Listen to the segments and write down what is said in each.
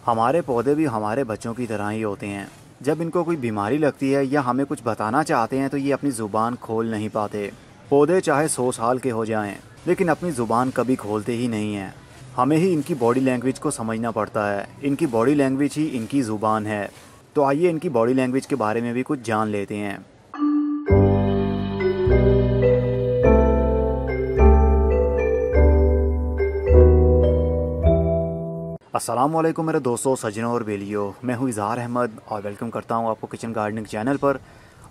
हमारे पौधे भी हमारे बच्चों की तरह ही होते हैं। जब इनको कोई बीमारी लगती है या हमें कुछ बताना चाहते हैं तो ये अपनी ज़ुबान खोल नहीं पाते। पौधे चाहे 100 साल के हो जाएं, लेकिन अपनी ज़ुबान कभी खोलते ही नहीं हैं। हमें ही इनकी बॉडी लैंग्वेज को समझना पड़ता है। इनकी बॉडी लैंग्वेज ही इनकी ज़ुबान है। तो आइए इनकी बॉडी लैंग्वेज के बारे में भी कुछ जान लेते हैं। अस्सलाम वालेकुम मेरे दोस्तों, सज्जनों और बेलियों। मैं हूँ इज़हार अहमद और वेलकम करता हूँ आपको किचन गार्डनिंग चैनल पर।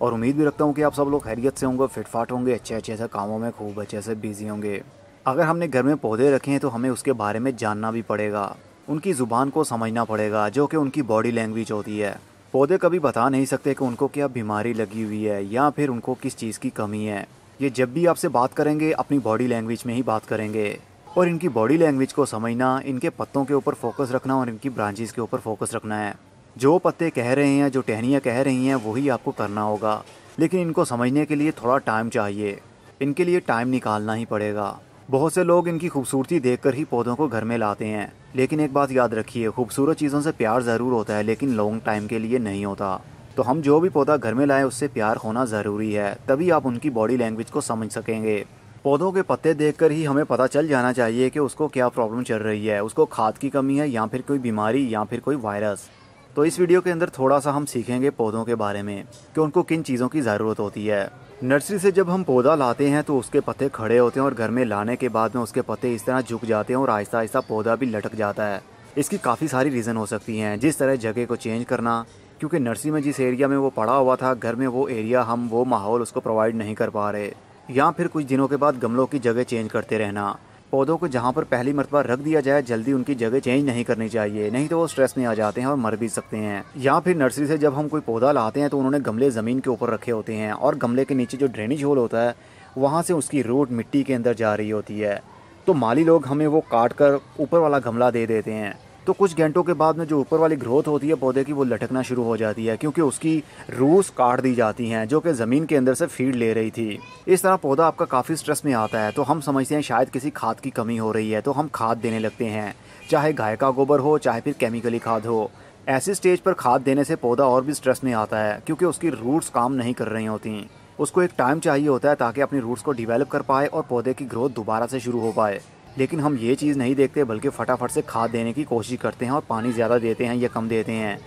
और उम्मीद भी रखता हूँ कि आप सब लोग खैरियत से होंगे, फिटफाट होंगे, अच्छे से कामों में खूब अच्छे से बिजी होंगे। अगर हमने घर में पौधे रखे हैं तो हमें उसके बारे में जानना भी पड़ेगा, उनकी ज़ुबान को समझना पड़ेगा, जो कि उनकी बॉडी लैंग्वेज होती है। पौधे कभी बता नहीं सकते कि उनको क्या बीमारी लगी हुई है या फिर उनको किस चीज़ की कमी है। ये जब भी आपसे बात करेंगे अपनी बॉडी लैंग्वेज में ही बात करेंगे। और इनकी बॉडी लैंग्वेज को समझना, इनके पत्तों के ऊपर फोकस रखना और इनकी ब्रांचेस के ऊपर फोकस रखना है। जो पत्ते कह रहे हैं, जो टहनियाँ कह रही हैं, वही आपको करना होगा। लेकिन इनको समझने के लिए थोड़ा टाइम चाहिए। इनके लिए टाइम निकालना ही पड़ेगा। बहुत से लोग इनकी खूबसूरती देखकर ही पौधों को घर में लाते हैं, लेकिन एक बात याद रखिए, खूबसूरत चीज़ों से प्यार ज़रूर होता है लेकिन लॉन्ग टाइम के लिए नहीं होता। तो हम जो भी पौधा घर में लाएं उससे प्यार होना ज़रूरी है, तभी आप उनकी बॉडी लैंग्वेज को समझ सकेंगे। पौधों के पत्ते देखकर ही हमें पता चल जाना चाहिए कि उसको क्या प्रॉब्लम चल रही है, उसको खाद की कमी है या फिर कोई बीमारी या फिर कोई वायरस। तो इस वीडियो के अंदर थोड़ा सा हम सीखेंगे पौधों के बारे में कि उनको किन चीज़ों की ज़रूरत होती है। नर्सरी से जब हम पौधा लाते हैं तो उसके पत्ते खड़े होते हैं और घर में लाने के बाद में उसके पत्ते इस तरह झुक जाते हैं और आहिस्ता आहिस्ता पौधा भी लटक जाता है। इसकी काफ़ी सारी रीज़न हो सकती हैं, जिस तरह जगह को चेंज करना, क्योंकि नर्सरी में जिस एरिया में वो पड़ा हुआ था, घर में वो एरिया हम वो माहौल उसको प्रोवाइड नहीं कर पा रहे, या फिर कुछ दिनों के बाद गमलों की जगह चेंज करते रहना। पौधों को जहाँ पर पहली मरतबा रख दिया जाए जल्दी उनकी जगह चेंज नहीं करनी चाहिए, नहीं तो वो स्ट्रेस में आ जाते हैं और मर भी सकते हैं। या फिर नर्सरी से जब हम कोई पौधा लाते हैं तो उन्होंने गमले ज़मीन के ऊपर रखे होते हैं और गमले के नीचे जो ड्रेनेज होल होता है वहाँ से उसकी रूट मिट्टी के अंदर जा रही होती है। तो माली लोग हमें वो काट कर ऊपर वाला गमला दे देते हैं। तो कुछ घंटों के बाद में जो ऊपर वाली ग्रोथ होती है पौधे की, वो लटकना शुरू हो जाती है, क्योंकि उसकी रूट्स काट दी जाती हैं जो कि ज़मीन के अंदर से फीड ले रही थी। इस तरह पौधा आपका काफ़ी स्ट्रेस में आता है। तो हम समझते हैं शायद किसी खाद की कमी हो रही है, तो हम खाद देने लगते हैं, चाहे गाय का गोबर हो चाहे फिर केमिकली खाद हो। ऐसी स्टेज पर खाद देने से पौधा और भी स्ट्रेस में आता है, क्योंकि उसकी रूट्स काम नहीं कर रही होती। उसको एक टाइम चाहिए होता है ताकि अपनी रूट्स को डिवेलप कर पाए और पौधे की ग्रोथ दोबारा से शुरू हो पाए। लेकिन हम ये चीज़ नहीं देखते, बल्कि फटाफट से खाद देने की कोशिश करते हैं और पानी ज़्यादा देते हैं या कम देते हैं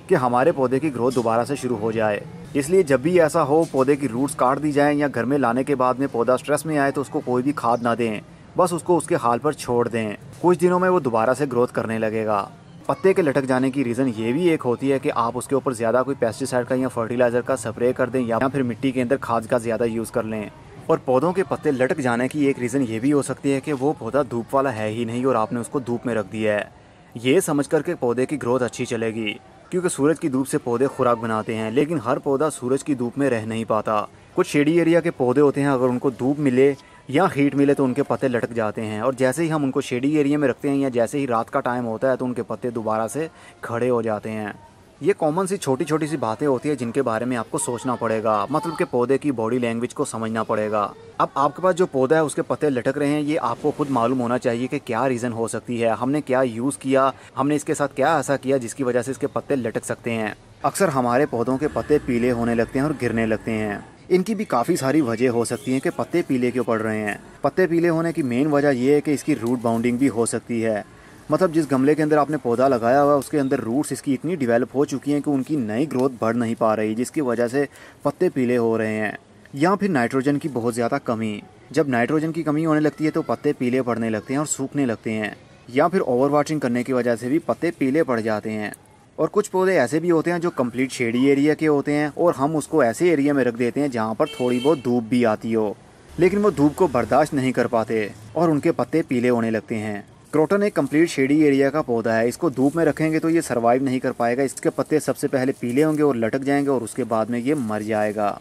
कि हमारे पौधे की ग्रोथ दोबारा से शुरू हो जाए। इसलिए जब भी ऐसा हो, पौधे की रूट्स काट दी जाएं या घर में लाने के बाद में पौधा स्ट्रेस में आए तो उसको कोई भी खाद ना दें, बस उसको उसके हाल पर छोड़ दें। कुछ दिनों में वो दोबारा से ग्रोथ करने लगेगा। पत्ते के लटक जाने की रीज़न ये भी एक होती है कि आप उसके ऊपर ज़्यादा कोई पेस्टिसाइड का या फर्टिलाइज़र का स्प्रे कर दें या फिर मिट्टी के अंदर खाद का ज़्यादा यूज़ कर लें। और पौधों के पत्ते लटक जाने की एक रीज़न ये भी हो सकती है कि वो पौधा धूप वाला है ही नहीं और आपने उसको धूप में रख दिया है, ये समझ कर के पौधे की ग्रोथ अच्छी चलेगी, क्योंकि सूरज की धूप से पौधे खुराक बनाते हैं। लेकिन हर पौधा सूरज की धूप में रह नहीं पाता। कुछ शेडी एरिया के पौधे होते हैं, अगर उनको धूप मिले या हीट मिले तो उनके पत्ते लटक जाते हैं, और जैसे ही हम उनको शेडी एरिया में रखते हैं या जैसे ही रात का टाइम होता है तो उनके पत्ते दोबारा से खड़े हो जाते हैं। ये कॉमन सी छोटी छोटी सी बातें होती है जिनके बारे में आपको सोचना पड़ेगा, मतलब कि पौधे की बॉडी लैंग्वेज को समझना पड़ेगा। अब आपके पास जो पौधा है उसके पत्ते लटक रहे हैं, ये आपको खुद मालूम होना चाहिए कि क्या रीज़न हो सकती है, हमने क्या यूज़ किया, हमने इसके साथ क्या ऐसा किया जिसकी वजह से इसके पत्ते लटक सकते हैं। अक्सर हमारे पौधों के पत्ते पीले होने लगते हैं और गिरने लगते हैं। इनकी भी काफ़ी सारी वजह हो सकती हैं कि पत्ते पीले क्यों पड़ रहे हैं। पत्ते पीले होने की मेन वजह यह है कि इसकी रूट बाउंडिंग भी हो सकती है, मतलब जिस गमले के अंदर आपने पौधा लगाया हुआ है उसके अंदर रूट्स इसकी इतनी डेवलप हो चुकी हैं कि उनकी नई ग्रोथ बढ़ नहीं पा रही, जिसकी वजह से पत्ते पीले हो रहे हैं। या फिर नाइट्रोजन की बहुत ज़्यादा कमी, जब नाइट्रोजन की कमी होने लगती है तो पत्ते पीले पड़ने लगते हैं और सूखने लगते हैं। या फिर ओवर वाटरिंग करने की वजह से भी पत्ते पीले पड़ जाते हैं। और कुछ पौधे ऐसे भी होते हैं जो कंप्लीट शेडी एरिया के होते हैं और हम उसको ऐसे एरिया में रख देते हैं जहाँ पर थोड़ी बहुत धूप भी आती हो, लेकिन वो धूप को बर्दाश्त नहीं कर पाते और उनके पत्ते पीले होने लगते हैं। क्रोटन एक कंप्लीट शेडी एरिया का पौधा है, इसको धूप में रखेंगे तो ये सर्वाइव नहीं कर पाएगा। इसके पत्ते सबसे पहले पीले होंगे और लटक जाएंगे और उसके बाद में ये मर जाएगा,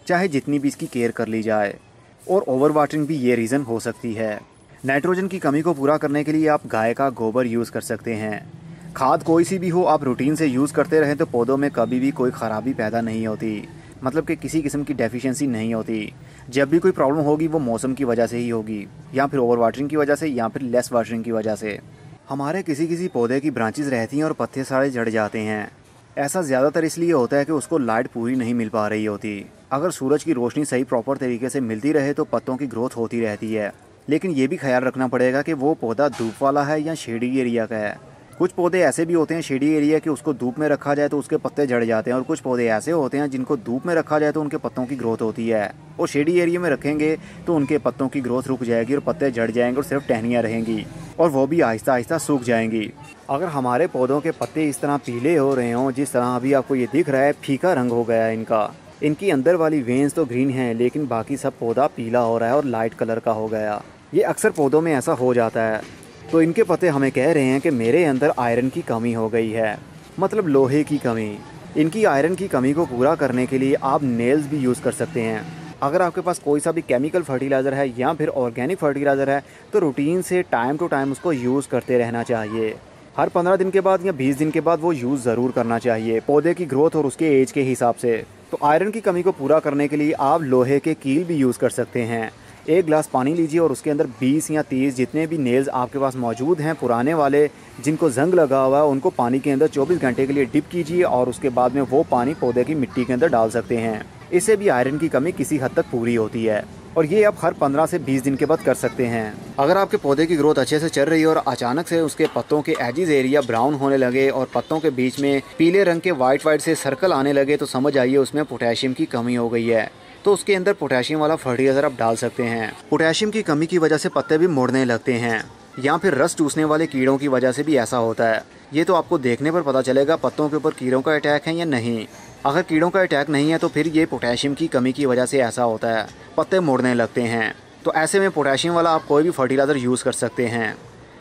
चाहे जितनी भी इसकी केयर कर ली जाए। और ओवर वाटरिंग भी ये रीज़न हो सकती है। नाइट्रोजन की कमी को पूरा करने के लिए आप गाय का गोबर यूज़ कर सकते हैं। खाद कोई सी भी हो, आप रूटीन से यूज़ करते रहें तो पौधों में कभी भी कोई ख़राबी पैदा नहीं होती, मतलब कि किसी किस्म की डेफिशिएंसी नहीं होती। जब भी कोई प्रॉब्लम होगी वो मौसम की वजह से ही होगी, या फिर ओवर वाटरिंग की वजह से या फिर लेस वाटरिंग की वजह से। हमारे किसी किसी पौधे की ब्रांचेस रहती हैं और पत्ते सारे झड़ जाते हैं। ऐसा ज़्यादातर इसलिए होता है कि उसको लाइट पूरी नहीं मिल पा रही होती। अगर सूरज की रोशनी सही प्रॉपर तरीके से मिलती रहे तो पत्तों की ग्रोथ होती रहती है, लेकिन ये भी ख्याल रखना पड़ेगा कि वो पौधा धूप वाला है या शेडी एरिया का है। कुछ पौधे ऐसे भी होते हैं शेडी एरिया कि उसको धूप में रखा जाए तो उसके पत्ते झड़ जाते हैं, और कुछ पौधे ऐसे होते हैं जिनको धूप में रखा जाए तो उनके पत्तों की ग्रोथ होती है, और शेडी एरिया में रखेंगे तो उनके पत्तों की ग्रोथ रुक जाएगी और पत्ते झड़ जाएंगे और सिर्फ टहनियाँ रहेंगी, और वो भी आहिस्ता आहिस्ता सूख जाएंगी। अगर हमारे पौधों के पत्ते इस तरह पीले हो रहे हों, जिस तरह अभी आपको ये दिख रहा है, फीका रंग हो गया है इनका, इनकी अंदर वाली वेन्स तो ग्रीन हैं लेकिन बाकी सब पौधा पीला हो रहा है और लाइट कलर का हो गया। ये अक्सर पौधों में ऐसा हो जाता है। तो इनके पत्ते हमें कह रहे हैं कि मेरे अंदर आयरन की कमी हो गई है, मतलब लोहे की कमी। इनकी आयरन की कमी को पूरा करने के लिए आप नेल्स भी यूज़ कर सकते हैं। अगर आपके पास कोई सा भी केमिकल फर्टिलाइज़र है या फिर ऑर्गेनिक फर्टिलाइज़र है तो रूटीन से टाइम टू टाइम उसको यूज़ करते रहना चाहिए। हर 15 दिन के बाद या 20 दिन के बाद वो यूज़ ज़रूर करना चाहिए, पौधे की ग्रोथ और उसके एज के हिसाब से। तो आयरन की कमी को पूरा करने के लिए आप लोहे के कील भी यूज़ कर सकते हैं। एक गिलास पानी लीजिए और उसके अंदर 20 या 30 जितने भी नेल्स आपके पास मौजूद हैं पुराने वाले जिनको जंग लगा हुआ है, उनको पानी के अंदर 24 घंटे के लिए डिप कीजिए और उसके बाद में वो पानी पौधे की मिट्टी के अंदर डाल सकते हैं। इससे भी आयरन की कमी किसी हद तक पूरी होती है, और ये आप हर 15 से 20 दिन के बाद कर सकते हैं। अगर आपके पौधे की ग्रोथ अच्छे से चल रही है और अचानक से उसके पत्तों के एजिज एरिया ब्राउन होने लगे और पत्तों के बीच में पीले रंग के वाइट से सर्कल आने लगे तो समझ आइए उसमें पोटेशियम की कमी हो गई है। तो उसके अंदर पोटेशियम वाला फर्टिलाइजर आप डाल सकते हैं। पोटेशियम की कमी की वजह से पत्ते भी मुड़ने लगते हैं, या फिर रस चूसने वाले कीड़ों की वजह से भी ऐसा होता है। ये तो आपको देखने पर पता चलेगा पत्तों के ऊपर कीड़ों का अटैक है या नहीं। अगर कीड़ों का अटैक नहीं है तो फिर ये पोटेशियम की कमी की वजह से ऐसा होता है, पत्ते मुड़ने लगते हैं। तो ऐसे में पोटेशियम वाला आप कोई भी फर्टिलाइज़र यूज़ कर सकते हैं,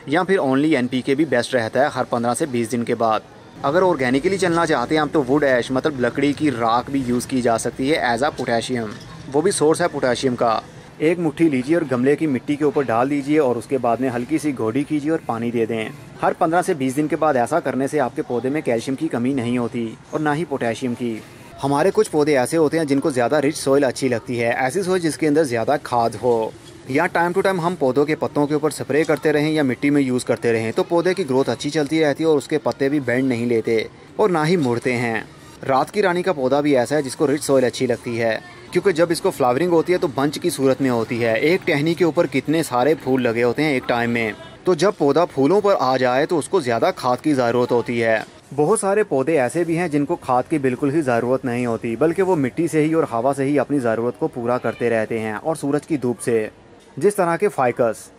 या फिर ओनली NPK भी बेस्ट रहता है हर 15 से 20 दिन के बाद। अगर ऑर्गेनिकली चलना चाहते हैं आप तो वुड ऐश मतलब लकड़ी की राख भी यूज़ की जा सकती है एज आ पोटेशियम, वो भी सोर्स है पोटेशियम का। एक मुट्ठी लीजिए और गमले की मिट्टी के ऊपर डाल दीजिए और उसके बाद में हल्की सी घोड़ी कीजिए और पानी दे दें। हर 15 से 20 दिन के बाद ऐसा करने से आपके पौधे में कैल्शियम की कमी नहीं होती और ना ही पोटेशियम की। हमारे कुछ पौधे ऐसे होते हैं जिनको ज़्यादा रिच सॉइल अच्छी लगती है, ऐसी सॉइल जिसके अंदर ज़्यादा खाद हो, या टाइम टू टाइम हम पौधों के पत्तों के ऊपर स्प्रे करते रहें या मिट्टी में यूज़ करते रहें तो पौधे की ग्रोथ अच्छी चलती रहती है और उसके पत्ते भी बेंड नहीं लेते और ना ही मुड़ते हैं। रात की रानी का पौधा भी ऐसा है जिसको रिच सॉइल अच्छी लगती है, क्योंकि जब इसको फ्लावरिंग होती है तो बंच की सूरत में होती है। एक टहनी के ऊपर कितने सारे फूल लगे होते हैं एक टाइम में, तो जब पौधा फूलों पर आ जाए तो उसको ज़्यादा खाद की ज़रूरत होती है। बहुत सारे पौधे ऐसे भी हैं जिनको खाद की बिल्कुल ही ज़रूरत नहीं होती, बल्कि वो मिट्टी से ही और हवा से ही अपनी ज़रूरत को पूरा करते रहते हैं और सूरज की धूप से। जिस तरह के फाइकस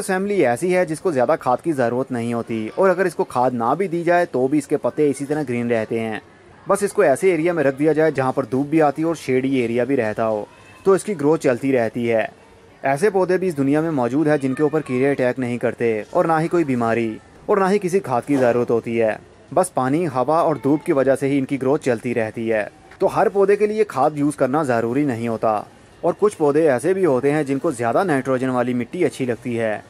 फैमिली ऐसी है जिसको ज़्यादा खाद की ज़रूरत नहीं होती, और अगर इसको खाद ना भी दी जाए तो भी इसके पत्ते इसी तरह ग्रीन रहते हैं। बस इसको ऐसे एरिया में रख दिया जाए जहाँ पर धूप भी आती हो और शेडी एरिया भी रहता हो तो इसकी ग्रोथ चलती रहती है। ऐसे पौधे भी इस दुनिया में मौजूद है जिनके ऊपर कीड़े अटैक नहीं करते और ना ही कोई बीमारी और ना ही किसी खाद की ज़रूरत होती है। बस पानी, हवा और धूप की वजह से ही इनकी ग्रोथ चलती रहती है। तो हर पौधे के लिए खाद यूज़ करना ज़रूरी नहीं होता, और कुछ पौधे ऐसे भी होते हैं जिनको ज़्यादा नाइट्रोजन वाली मिट्टी अच्छी लगती है।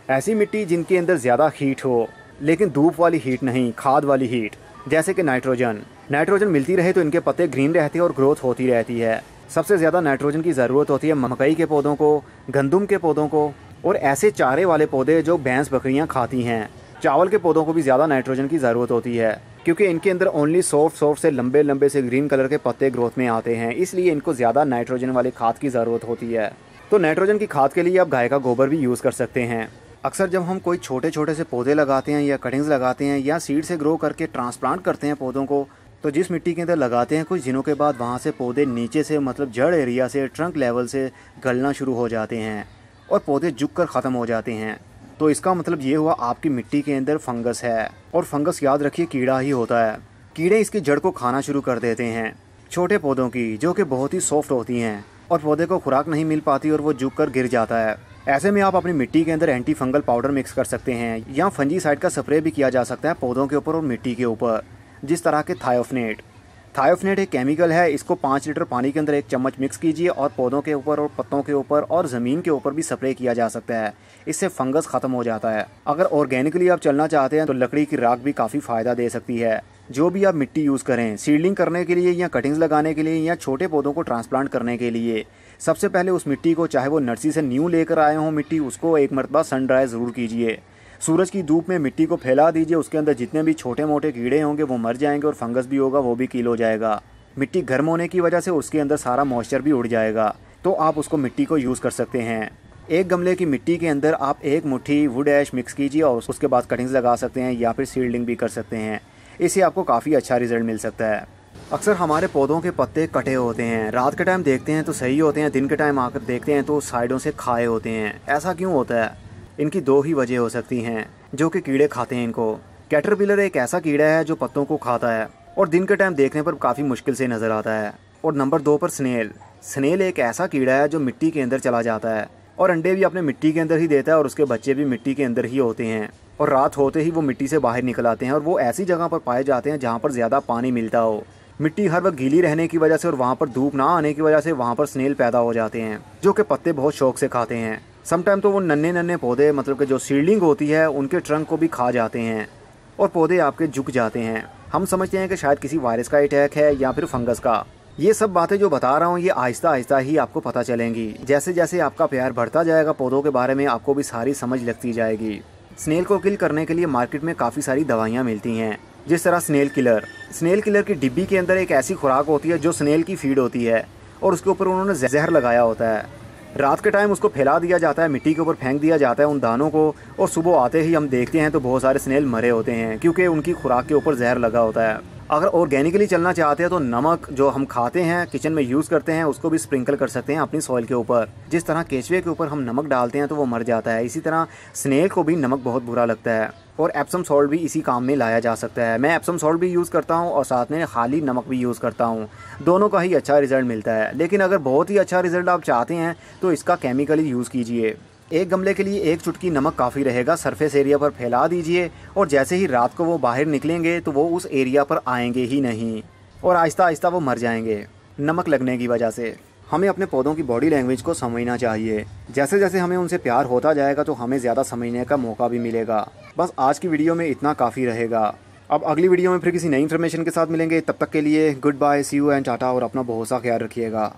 ऐसी मिट्टी जिनके अंदर ज़्यादा हीट हो, लेकिन धूप वाली हीट नहीं, खाद वाली हीट, जैसे कि नाइट्रोजन मिलती रहे तो इनके पत्ते ग्रीन रहते हैं और ग्रोथ होती रहती है। सबसे ज़्यादा नाइट्रोजन की ज़रूरत होती है मकई के पौधों को, गंदुम के पौधों को, और ऐसे चारे वाले पौधे जो भैंस बकरियां खाती हैं। चावल के पौधों को भी ज़्यादा नाइट्रोजन की ज़रूरत होती है, क्योंकि इनके अंदर ओनली सॉफ्ट से लंबे से ग्रीन कलर के पत्ते ग्रोथ में आते हैं, इसलिए इनको ज़्यादा नाइट्रोजन वाली खाद की ज़रूरत होती है। तो नाइट्रोजन की खाद के लिए आप गाय का गोबर भी यूज़ कर सकते हैं। अक्सर जब हम कोई छोटे से पौधे लगाते हैं या कटिंग्स लगाते हैं या सीड से ग्रो करके ट्रांसप्लांट करते हैं पौधों को, तो जिस मिट्टी के अंदर लगाते हैं कुछ दिनों के बाद वहाँ से पौधे नीचे से मतलब जड़ एरिया से ट्रंक लेवल से गलना शुरू हो जाते हैं और पौधे झुक कर ख़त्म हो जाते हैं। तो इसका मतलब ये हुआ आपकी मिट्टी के अंदर फंगस है, और फंगस याद रखिए कीड़ा ही होता है। कीड़े इसकी जड़ को खाना शुरू कर देते हैं छोटे पौधों की, जो कि बहुत ही सॉफ्ट होती हैं, और पौधे को खुराक नहीं मिल पाती और वो झुक कर गिर जाता है। ऐसे में आप अपनी मिट्टी के अंदर एंटी फंगल पाउडर मिक्स कर सकते हैं, या फंजीसाइड का स्प्रे भी किया जा सकता है पौधों के ऊपर और मिट्टी के ऊपर, जिस तरह के थायोफनेट एक केमिकल है। इसको 5 लीटर पानी के अंदर 1 चम्मच मिक्स कीजिए और पौधों के ऊपर और पत्तों के ऊपर और ज़मीन के ऊपर भी स्प्रे किया जा सकता है। इससे फंगस ख़त्म हो जाता है। अगर ऑर्गेनिकली आप चलना चाहते हैं तो लकड़ी की राख भी काफ़ी फ़ायदा दे सकती है। जो भी आप मिट्टी यूज़ करें सीडलिंग करने के लिए या कटिंग्स लगाने के लिए या छोटे पौधों को ट्रांसप्लांट करने के लिए, सबसे पहले उस मिट्टी को, चाहे वो नर्सरी से न्यू लेकर आए हों मिट्टी, उसको एक मरतबा सन ड्राई ज़रूर कीजिए। सूरज की धूप में मिट्टी को फैला दीजिए, उसके अंदर जितने भी छोटे मोटे कीड़े होंगे वो मर जाएंगे और फंगस भी होगा वो भी किल हो जाएगा। मिट्टी गर्म होने की वजह से उसके अंदर सारा मॉइस्चर भी उड़ जाएगा, तो आप उसको मिट्टी को यूज़ कर सकते हैं। एक गमले की मिट्टी के अंदर आप 1 मुट्ठी वुड ऐश मिक्स कीजिए और उसके बाद कटिंग्स लगा सकते हैं या फिर सील्डिंग भी कर सकते हैं। इससे आपको काफ़ी अच्छा रिजल्ट मिल सकता है। अक्सर हमारे पौधों के पत्ते कटे होते हैं, रात के टाइम देखते हैं तो सही होते हैं, दिन के टाइम आकर देखते हैं तो साइडों से खाए होते हैं। ऐसा क्यों होता है? इनकी 2 ही वजह हो सकती हैं जो कि कीड़े खाते हैं इनको। कैटरपिलर एक ऐसा कीड़ा है जो पत्तों को खाता है और दिन के टाइम देखने पर काफ़ी मुश्किल से नज़र आता है। और नंबर 2 पर स्नेल एक ऐसा कीड़ा है जो मिट्टी के अंदर चला जाता है और अंडे भी अपने मिट्टी के अंदर ही देता है और उसके बच्चे भी मिट्टी के अंदर ही होते हैं और रात होते ही वो मिट्टी से बाहर निकल आते हैं और वो ऐसी जगह पर पाए जाते हैं जहाँ पर ज़्यादा पानी मिलता हो। मिट्टी हर वक्त गीली रहने की वजह से और वहाँ पर धूप ना आने की वजह से वहाँ पर स्नेल पैदा हो जाते हैं जो कि पत्ते बहुत शौक से खाते हैं। समटाइम तो वो नन्हे नन्हे पौधे मतलब कि जो सीडलिंग होती है उनके ट्रंक को भी खा जाते हैं और पौधे आपके झुक जाते हैं। हम समझते हैं कि शायद किसी वायरस का अटैक है या फिर फंगस का। ये सब बातें जो बता रहा हूँ ये आहिस्ता आहिस्ता ही आपको पता चलेंगी। जैसे जैसे आपका प्यार बढ़ता जाएगा पौधों के बारे में आपको भी सारी समझ लगती जाएगी। स्नेल को किल करने के लिए मार्केट में काफ़ी सारी दवाइयाँ मिलती हैं, जिस तरह स्नेल किलर की डिब्बी के अंदर एक ऐसी खुराक होती है जो स्नेल की फीड होती है और उसके ऊपर उन्होंने जहर लगाया होता है। रात के टाइम उसको फैला दिया जाता है, मिट्टी के ऊपर फेंक दिया जाता है उन दानों को, और सुबह आते ही हम देखते हैं तो बहुत सारे स्नेल मरे होते हैं क्योंकि उनकी खुराक के ऊपर जहर लगा होता है। अगर ऑर्गेनिकली चलना चाहते हैं तो नमक जो हम खाते हैं किचन में यूज़ करते हैं उसको भी स्प्रिंकल कर सकते हैं अपनी सॉइल के ऊपर। जिस तरह केचुए के ऊपर हम नमक डालते हैं तो वो मर जाता है, इसी तरह स्नेल को भी नमक बहुत बुरा लगता है और एप्सम सॉल्ट भी इसी काम में लाया जा सकता है। मैं एप्सम सॉल्ट भी यूज़ करता हूँ और साथ में खाली नमक भी यूज़ करता हूँ, दोनों का ही अच्छा रिजल्ट मिलता है। लेकिन अगर बहुत ही अच्छा रिजल्ट आप चाहते हैं तो इसका केमिकली यूज़ कीजिए। एक गमले के लिए 1 चुटकी नमक काफ़ी रहेगा। सरफेस एरिया पर फैला दीजिए और जैसे ही रात को वो बाहर निकलेंगे तो वो उस एरिया पर आएंगे ही नहीं और आहिस्ता आहिस्ता वो मर जाएंगे नमक लगने की वजह से। हमें अपने पौधों की बॉडी लैंग्वेज को समझना चाहिए। जैसे जैसे हमें उनसे प्यार होता जाएगा तो हमें ज़्यादा समझने का मौका भी मिलेगा। बस आज की वीडियो में इतना काफ़ी रहेगा। अब अगली वीडियो में फिर किसी नई इन्फॉर्मेशन के साथ मिलेंगे। तब तक के लिए goodbye, see you and tata और अपना बहुत सा ख्याल रखिएगा।